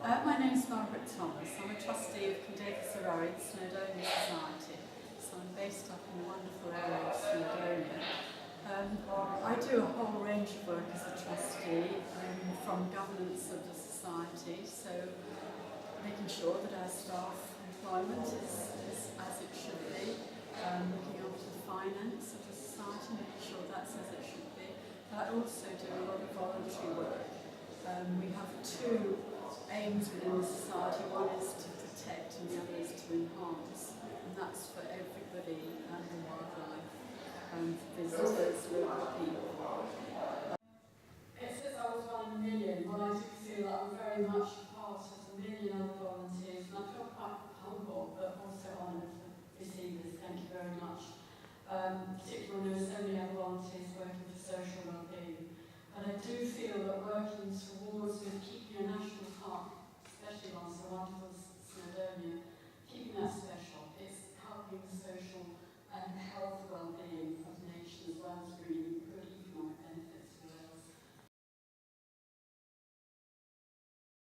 My name is Margaret Thomas. I'm a trustee of Candida Sorari, the Snowdonia Society. So I'm based up in the wonderful area of Snowdonia. I do a whole range of work as a trustee, from governance of the society, so making sure that our staff employment is as it should be, looking after the finance of the society, making sure that's as it should be. But I also do a lot of voluntary work. We have two aims within the society. One is to protect and the other is to enhance, and that's for everybody, the wildlife, visitors, local people. It says I was 1 million. Well, I do feel that I'm very much part of a million other volunteers, and I feel quite humble but also honoured to receive this. Thank you very much. Particularly when there are so many other volunteers working for social wellbeing. But I do feel that working towards keeping a national park, especially one so wonderful